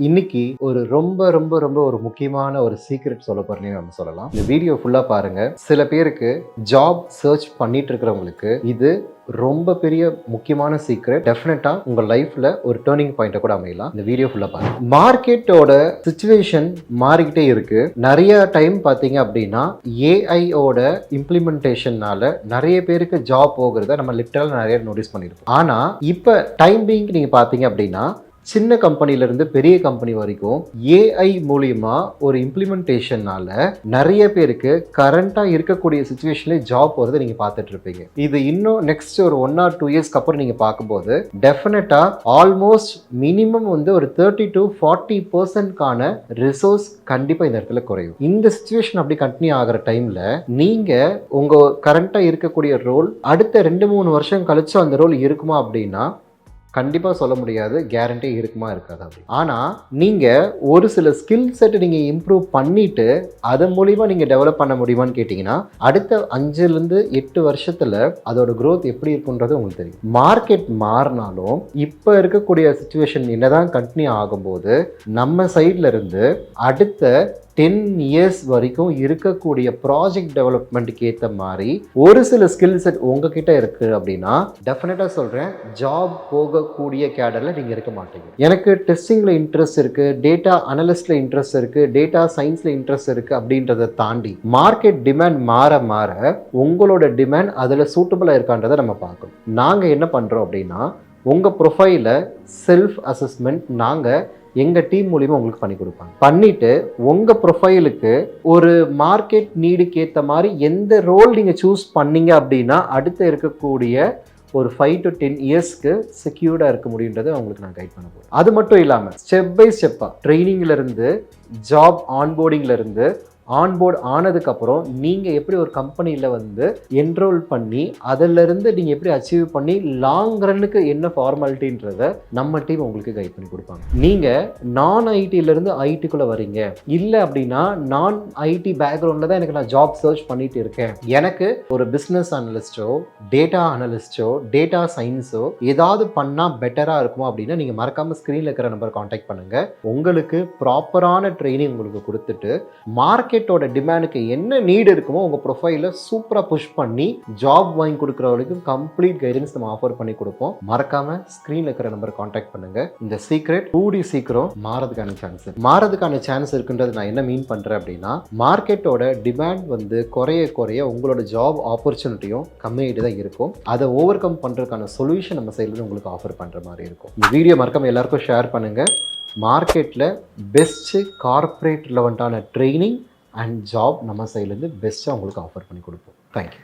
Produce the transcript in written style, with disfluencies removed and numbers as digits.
இன்னைக்கு ஒரு ரொம்ப ரொம்ப ரொம்ப ஒரு முக்கியமான ஒரு சீக்ரெட் சொல்ல போறேன்னு நம்ம சொல்லலாம். இந்த வீடியோ ஃபுல்லா பாருங்க. சில பேருக்கு ஜாப் சர்ச் பண்ணிட்டு இருக்கிறவங்களுக்கு இது ரொம்ப பெரிய முக்கியமான சீக்ரெட். டெஃபினட்டா உங்க லைஃப்ல ஒரு டர்னிங் பாயிண்ட கூட அமையலாம். இந்த வீடியோ ஃபுல்லா பாருங்க. மார்க்கெட்டோட சிச்சுவேஷன் மாறிக்கிட்டே இருக்கு. நிறைய டைம் பாத்தீங்க அப்படின்னா ஏஐயோட இம்ப்ளிமெண்டேஷன்னால நிறைய பேருக்கு ஜாப் போகிறத நம்ம லிட்டரலா நிறைய நோட்டீஸ் பண்ணிருப்போம். ஆனா இப்ப டைம் பீயிங் நீங்க பாத்தீங்க அப்படின்னா சின்ன கம்பெனிலேருந்து பெரிய கம்பெனி வரைக்கும் ஏஐ மூலியமா ஒரு இம்ப்ளிமெண்டேஷனால நிறைய பேருக்கு கரண்டாக இருக்கக்கூடிய சுச்சுவேஷன்ல ஜாப் போகிறத நீங்கள் பார்த்துட்டு இருப்பீங்க. இது இன்னும் நெக்ஸ்ட் ஒரு 1 or 2 இயர்ஸ்க்கு அப்புறம் நீங்கள் பார்க்கும்போது டெஃபினட்டாக ஆல்மோஸ்ட் மினிமம் ஒரு 30 to 40% ரிசோர்ஸ் கண்டிப்பாக இந்த இடத்துல குறையும். இந்த சுச்சுவேஷன் அப்படி கண்டினியூ ஆகிற டைமில் நீங்கள் உங்கள் கரண்டாக இருக்கக்கூடிய ரோல் அடுத்த 2-3 வருஷம் கழிச்சு அந்த ரோல் இருக்குமா அப்படின்னா கண்டிப்பாக சொல்ல முடியாது. கேரண்டி இருக்குமா இருக்காது அப்படி. ஆனால் நீங்கள் ஒரு சில ஸ்கில் செட் நீங்கள் இம்ப்ரூவ் பண்ணிவிட்டு அதன் மூலிமா நீங்கள் டெவலப் பண்ண முடியுமான்னு கேட்டிங்கன்னா அடுத்த 5-8 வருஷத்தில் அதோட க்ரோத் எப்படி இருக்குன்றது உங்களுக்கு தெரியும். மார்க்கெட் மாறினாலும் இப்போ இருக்கக்கூடிய சுச்சுவேஷன் என்னதான் கண்டினியூ ஆகும்போது நம்ம சைடில் இருந்து அடுத்த 10 இயர்ஸ் வரைக்கும் இருக்கக்கூடிய ப்ராஜெக்ட் டெவலப்மெண்ட்டுக்கு ஏற்ற மாதிரி ஒரு சில ஸ்கில் செட் உங்ககிட்ட இருக்குது அப்படின்னா டெஃபினட்டாக சொல்கிறேன், ஜாப் போகக்கூடிய கேடரில் நீங்கள் இருக்க மாட்டீங்க. எனக்கு டெஸ்டிங்கில் இன்ட்ரெஸ்ட் இருக்குது, டேட்டா அனலிஸ்டில் இன்ட்ரெஸ்ட் இருக்குது, டேட்டா சயின்ஸில் இன்ட்ரெஸ்ட் இருக்குது அப்படின்றத தாண்டி மார்க்கெட் டிமாண்ட் மாற மாற உங்களோட டிமாண்ட் அதில் சூட்டபுளாக இருக்கான்றதை நம்ம பார்க்கணும். நாங்கள் என்ன பண்ணுறோம் அப்படின்னா உங்கள் ப்ரொஃபைலை செல்ஃப் அசஸ்மெண்ட் நாங்கள் எங்கள் டீம் மூலிமா உங்களுக்கு பண்ணி கொடுப்பாங்க. பண்ணிவிட்டு உங்கள் ப்ரொஃபைலுக்கு ஒரு மார்க்கெட் நீடுக்கு ஏற்ற மாதிரி எந்த ரோல் நீங்கள் சூஸ் பண்ணீங்க அப்படின்னா அடுத்து இருக்கக்கூடிய ஒரு 5 to 10 இயர்ஸ்க்கு செக்யூர்டாக இருக்க முடியுன்றதை அவங்களுக்கு நான் கைட் பண்ண போகிறேன். அது மட்டும் இல்லாமல் ஸ்டெப் பை ஸ்டெப்பாக ட்ரைனிங்லேருந்து ஜாப் ஆன்போர்டிங்லேருந்து ஆன்போர்ட் ஆனதுக்கப்புறம் நீங்கள் எப்படி ஒரு கம்பெனியில் என்ரோல் பண்ணி அதிலிருந்து நீங்கள் எப்படி அச்சீவ் பண்ணி லாங் ரன்னுக்கு என்ன ஃபார்மாலிட்டின்றதை நம்ம டீம் உங்களுக்கு கைட் பண்ணி கொடுப்பாங்க. நீங்கள் நான் ஐடியிலேருந்து ஐடிக்குள்ளே வரீங்க இல்லை அப்படின்னா நான் ஐடி பேக்ரவுண்டில் தான் நான் ஜாப் சர்ச் பண்ணிட்டு இருக்கேன், எனக்கு ஒரு பிஸ்னஸ் அனலிஸ்ட்டோ டேட்டா அனலிஸ்ட்டோ டேட்டா சயின்ஸோ ஏதாவது பண்ணால் பெட்டராக இருக்குமோ அப்படின்னா நீங்கள் மறக்காமல் ஸ்க்ரீனில் இருக்கிற நம்பர் காண்டாக்ட் பண்ணுங்கள். உங்களுக்கு ப்ராப்பரான ட்ரைனிங் உங்களுக்கு கொடுத்துட்டு மார்க்கெட்டோட டிமாண்டுக்கு என்ன நீடு இருக்குமோ உங்கள் ப்ரொஃபைலை சூப்பராக புஷ் பண்ணி ஜாப் வாங்கி கொடுக்குற வரைக்கும் கம்ப்ளீட் கைடன்ஸ் நம்ம ஆஃபர் பண்ணி கொடுப்போம். மறக்காம ஸ்க்ரீனில் இருக்கிற நம்பர் காண்டாக்ட் பண்ணுங்க. இந்த சீக்ரெட் கூடி சீக்கிரம் மாறதுக்கான சான்ஸ் இருக்குன்றது நான் என்ன மீன் பண்றேன் அப்படின்னா மார்க்கெட்டோட டிமாண்ட் குறைய உங்களோட ஜாப் ஆப்பர்ச்சுனிட்டியும் கம்மியாகிட்டு தான் இருக்கும். அதை ஓவர் கம் பண்றதுக்கான சொல்யூஷன் நம்ம சைட்ல உங்களுக்கு ஆஃபர் பண்ற மாதிரி இருக்கும். இந்த வீடியோ மறக்காம எல்லாருக்கும் ஷேர் பண்ணுங்க. மார்க்கெட்டில் பெஸ்ட்டு கார்ப்பரேட் ரிலவெண்ட்டான ட்ரைனிங் அண்ட் ஜாப் நம்ம சைட்லேருந்து பெஸ்ட்டாக உங்களுக்கு ஆஃபர் பண்ணி கொடுப்போம். தேங்க்யூ.